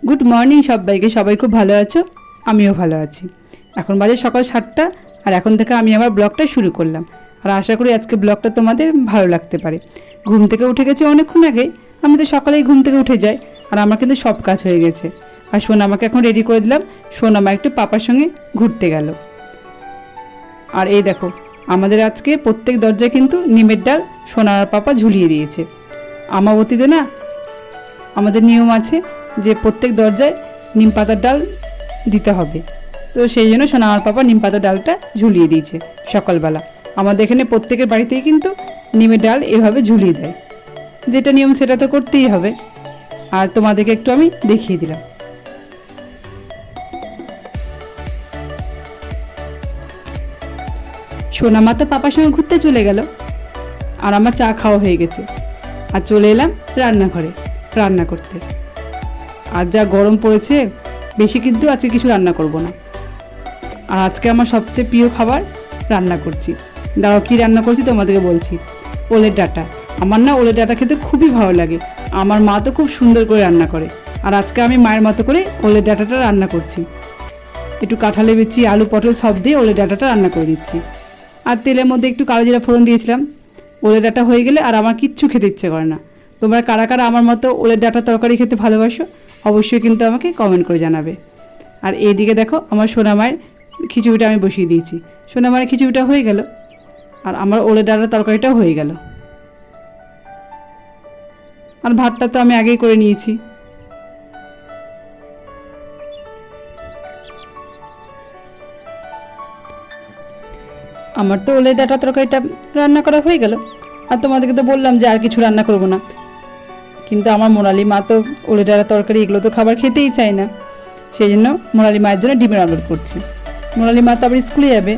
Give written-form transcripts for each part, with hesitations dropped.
Good morning সবাইকে, সবাই খুব ভালো আছো, আমিও ভালো আছি। এখন বাজে সকাল 7টা, আর এখন থেকে আমি আমার ব্লগটা শুরু করলাম। আর আশা করি আজকে ব্লগটা তোমাদের ভালো লাগতে পারে। ঘুম থেকে উঠে গেছি অনেকক্ষণ আগে, আমি তো সকালেই ঘুম থেকে উঠে যাই, আর আমার কিন্তু সব কাজ হয়ে গেছে। আর সোনামাকে এখন রেডি করে দিলাম, সোনামা একটু পাপার সঙ্গে ঘুরতে গেল। আর এই দেখো, আমাদের আজকে প্রত্যেক দরজায় কিন্তু নিমের ডাল সোনার পাপা ঝুলিয়ে দিয়েছে। আমাবতীতে না আমাদের নিয়ম আছে যে প্রত্যেক দরজায় নিম পাতার ডাল দিতে হবে, তো সেই জন্য সোনামার পাপা নিম পাতার ডালটা ঝুলিয়ে দিয়েছে সকালবেলা। আমাদের এখানে প্রত্যেকের বাড়িতেই কিন্তু নিমের ডাল এভাবে ঝুলিয়ে দেয়, যেটা নিয়ম সেটা তো করতেই হবে। আর তোমাদেরকে একটু আমি দেখিয়ে দিলাম। সোনামা তো পাপার সঙ্গে ঘুরতে চলে গেল, আর আমার চা খাওয়া হয়ে গেছে। আর চলে এলাম রান্নাঘরে রান্না করতে। আর যা গরম পড়েছে, বেশি কিন্তু আজকে কিছু রান্না করব না। আর আজকে আমার সবচেয়ে প্রিয় খাবার রান্না করছি। দাঁড়াও, কী রান্না করছি তোমাদেরকে বলছি। ওলের ডাঁটা। আমার না ওলের ডাঁটা খেতে খুবই ভালো লাগে। আমার মা তো খুব সুন্দর করে রান্না করে, আর আজকে আমি মায়ের মতো করে ওলের ডাঁটাটা রান্না করছি। একটু কাঁঠালে বিচি, আলু পটল সব দিয়ে ওলের ডাঁটাটা রান্না করে দিচ্ছি। আর তেলের মধ্যে একটু কালো জিরা ফোড়ন দিয়েছিলাম। ওলের ডাঁটা হয়ে গেলে আর আমার কিচ্ছু খেতে ইচ্ছে করে না। তোমরা কারা কারা আমার মতো ওলের ডাঁটা তরকারি খেতে ভালোবাসো, অবশ্যই কিন্তু আমাকে কমেন্ট করে জানাবে। আর এইদিকে দেখো, আমার সোনামায়ের খিচুড়িটা আমি বসিয়ে দিয়েছি। সোনামায়ের খিচুড়িটা হয়ে গেল, আর আমার ওলের ডাঁটার তরকারিটাও হয়ে গেল। আর ভাতটা তো আমি আগেই করে নিয়েছি। আমার তো ওলের ডাঁটা তরকারিটা রান্না করা হয়ে গেল। আর তোমাদেরকে তো বললাম যে আর কিছু রান্না করব না, কিন্তু আমার মোনালি মা তো ওলের ডাঁটা তরকারি এগুলো তো খাবার খেতেই চায় না। সেই জন্য মোনালি মায়ের জন্য ডিমের অমলেট করছি। মোনালি মা তো আবার স্কুলে যাবে,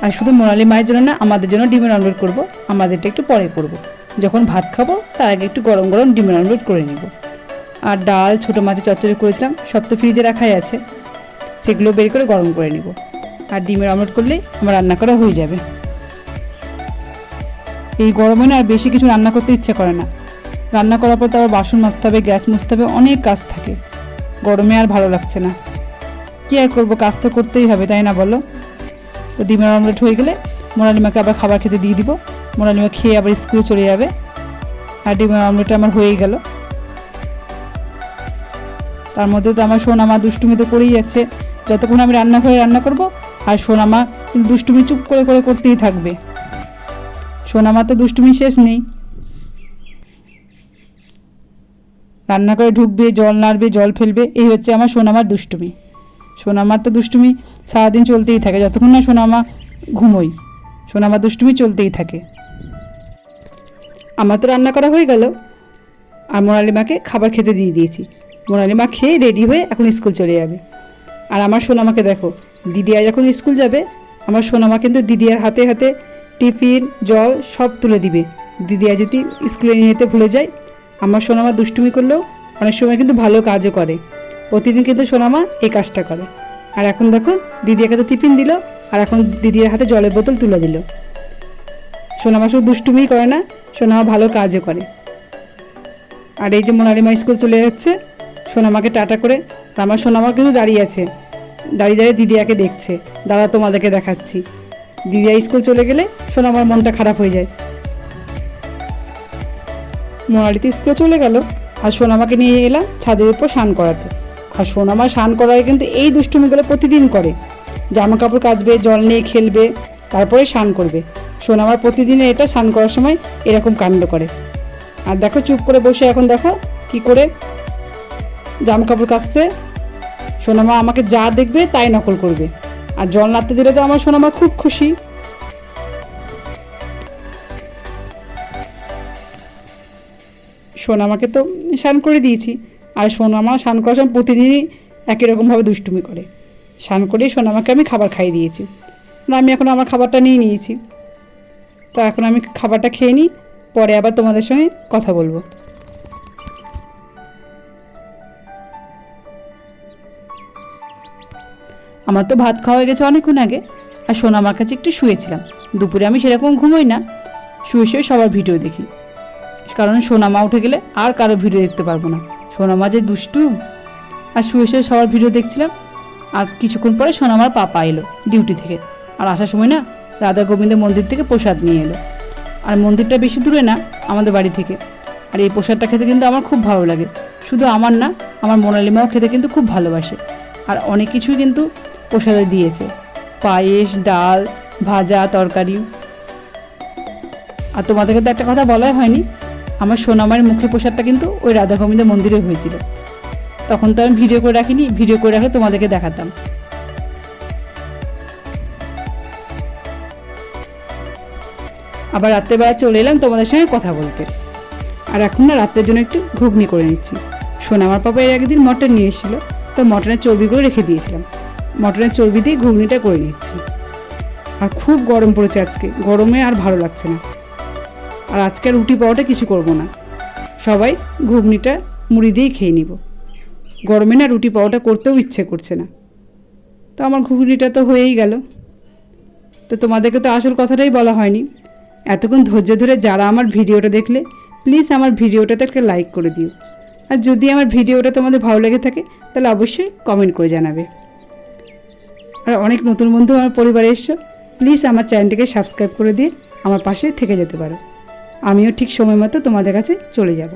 আর শুধু মোনালি মায়ের জন্য না, আমাদের জন্য ডিমের অমলেট করব। আমাদেরটা একটু পরে করব, যখন ভাত খাবো তার আগে একটু গরম গরম ডিমের অমলেট করে নেব। আর ডাল, ছোটো মাছের চচ্চড়ি করেছিলাম, সব তো ফ্রিজে রাখাই আছে, সেগুলো বের করে গরম করে নেব। আর ডিমের অমলেট করলেই আমার রান্না করা হয়ে যাবে। এই গরমে না আর বেশি কিছু রান্না করতে ইচ্ছে করে না। রান্না করার পর তো আবার বাসন মাজতে হবে, গ্যাস মুছতে হবে, অনেক কাজ থাকে। গরমে আর ভালো লাগছে না। কী আর করবো, কাজ তো করতেই হবে, তাই না বলো? তো ডিমের অমলেট হয়ে গেলে মোনালিমাকে আবার খাবার খেতে দিয়ে দিব। মোনালিমা খেয়ে আবার স্কুলে চলে যাবে। আর ডিমের অমলেটটা আমার হয়েই গেল। তার মধ্যে তো আমার সোনামা দুষ্টুমি তো করেই যাচ্ছে। যতক্ষণ আমি রান্নাঘরে রান্না করব, আর সোনামা কিন্তু দুষ্টুমি চুপ করে করে করতেই থাকবে। সোনামা তো দুষ্টুমি শেষ নেই। রান্না করে ঢুকবে, জল নাড়বে, জল ফেলবে, এই হচ্ছে আমার সোনামার দুষ্টুমি। সোনামার তো দুষ্টুমি সারাদিন চলতেই থাকে, যতক্ষণ না সোনামা ঘুমোই সোনামার দুষ্টুমি চলতেই থাকে। আমার তো রান্না করা হয়ে গেল, আর মোনালিমাকে খাবার খেতে দিয়ে দিয়েছি। মোনালিমা খেয়ে রেডি হয়ে এখন স্কুল চলে যাবে। আর আমার সোনামাকে দেখো, দিদিয়া যখন স্কুল যাবে, আমার সোনামা কিন্তু দিদিয়ার হাতে হাতে টিফিন, জল সব তুলে দিবে। দিদিয়া যদি স্কুলে নিয়ে যেতে ভুলে যায়, আমার সোনামা দুষ্টুমি করলেও অনেক সময় কিন্তু ভালো কাজও করে। প্রতিদিন কিন্তু সোনামা এই কাজটা করে। আর এখন দেখো, দিদিয়াকে তো টিফিন দিল, আর এখন দিদিয়ার হাতে জলের বোতল তুলে দিল। সোনামা শুধু দুষ্টুমিই করে না, সোনামা ভালো কাজও করে। আর এই যে মোনালিমা স্কুল চলে যাচ্ছে, সোনামাকে টাটা করে। আমার সোনামা কিন্তু দাঁড়িয়ে আছে, দাঁড়িয়ে দাঁড়িয়ে দিদিয়াকে দেখছে। দাদা তোমাদেরকে দেখাচ্ছি। দিদিয়া স্কুল চলে গেলে সোনামার মনটা খারাপ হয়ে যায়। মোনালিতে স্কুলে চলে গেল, আর সোনামাকে নিয়ে এলাম ছাদের উপর স্নান করাতে। আর সোনামা স্নান করায় কিন্তু এই দুষ্টুমিগুলো প্রতিদিন করে। জামা কাপড় কাচবে, জল নিয়ে খেলবে, তারপরে স্নান করবে। সোনামার প্রতিদিনে এটা স্নান করার সময় এরকম কাণ্ড করে। আর দেখো, চুপ করে বসে এখন দেখো কি করে জামা কাপড় কাচছে। সোনামা আমাকে যা দেখবে তাই নকল করবে। আর জল নাড়তে দিলে তো আমার সোনামা খুব খুশি। সোনামাকে তো স্নান করে দিয়েছি, আর সোনামা স্নান করার সময় প্রতিদিনই একই রকমভাবে দুষ্টুমি করে। স্নান করেই সোনামাকে আমি খাবার খাইয়ে দিয়েছি। আমি এখন আমার খাবারটা নিয়ে নিয়েছি, তো এখন আমি খাবারটা খেয়ে নিই, পরে আবার তোমাদের সঙ্গে কথা বলবো। আমার তো ভাত খাওয়া হয়ে গেছে অনেকক্ষণ আগে, আর সোনামার কাছে একটু শুয়েছিলাম। দুপুরে আমি সেরকম ঘুমোই না, শুয়ে শুয়ে সবার ভিডিও দেখি, কারণ সোনামা উঠে গেলে আর কারো ভিডিও দেখতে পারবো না। সোনামা যে দুষ্টু। আর শুয়ে শুয়ে সবার ভিডিও দেখছিলাম। আর কিছুক্ষণ পরে সোনামার পাপা এলো ডিউটি থেকে। আর আসার সময় না রাধা গোবিন্দ মন্দির থেকে প্রসাদ নিয়ে এলো। আর মন্দিরটা বেশি দূরে না আমাদের বাড়ি থেকে। আর এই প্রসাদটা খেতে কিন্তু আমার খুব ভালো লাগে। শুধু আমার না, আমার মোনালিমাও খেতে কিন্তু খুব ভালোবাসে। আর অনেক কিছুই কিন্তু প্রসাদে দিয়েছে, পায়েস, ডাল, ভাজা, তরকারি। আর তোমাদেরকে তো একটা কথা বলাই হয়নি, আমার সোনামায়ের মুখে প্রসাদটা কিন্তু ওই রাধা গোবিন্দ মন্দিরে হয়েছিল। তখন তো আমি ভিডিও করে রাখিনি, ভিডিও করে রাখলে তোমাদেরকে দেখাতাম। আবার রাত্রেবেলা চলে এলাম তোমাদের সঙ্গে কথা বলতে। আর এখন না রাত্রের জন্য একটু ঘুগনি করে নিচ্ছি। সোনামার পাপা এর একদিন মটন নিয়ে এসেছিলো, তো মটনের চর্বিগুলো রেখে দিয়েছিলাম। মটনের চর্বি দিয়ে ঘুগনিটা করে নিচ্ছি। আর খুব গরম পড়েছে আজকে, গরমে আর ভালো লাগছে না। আর আজকে রুটি পাওয়াটা কিছু করব না, সবাই ঘুগনিটা মুড়ি দিয়েই খেয়ে নিব। গরমে না রুটি পাওয়াটা করতেও ইচ্ছে করছে না। তো আমার ঘুগনিটা তো হয়েই গেল। তো তোমাদেরকে তো আসল কথাটাই বলা হয়নি। এতক্ষণ ধৈর্য ধরে যারা আমার ভিডিওটা দেখলে, প্লিজ আমার ভিডিওটাতে একটা লাইক করে দিও। আর যদি আমার ভিডিওটা তোমাদের ভালো লেগে থাকে তাহলে অবশ্যই কমেন্ট করে জানাবে। আর অনেক নতুন বন্ধু আমার পরিবারে এসছো, প্লিজ আমার চ্যানেলটিকে সাবস্ক্রাইব করে দিয়ে আমার পাশে থেকে যেতে পারো। আমিও ঠিক সময় মতো তোমাদের কাছে চলে যাব।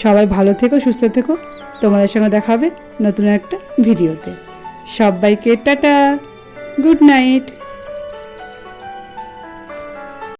সবাই ভালো থেকো, সুস্থ থেকো। তোমাদের সঙ্গে দেখা হবে নতুন একটা ভিডিওতে। সবাইকে টাটা, গুড নাইট।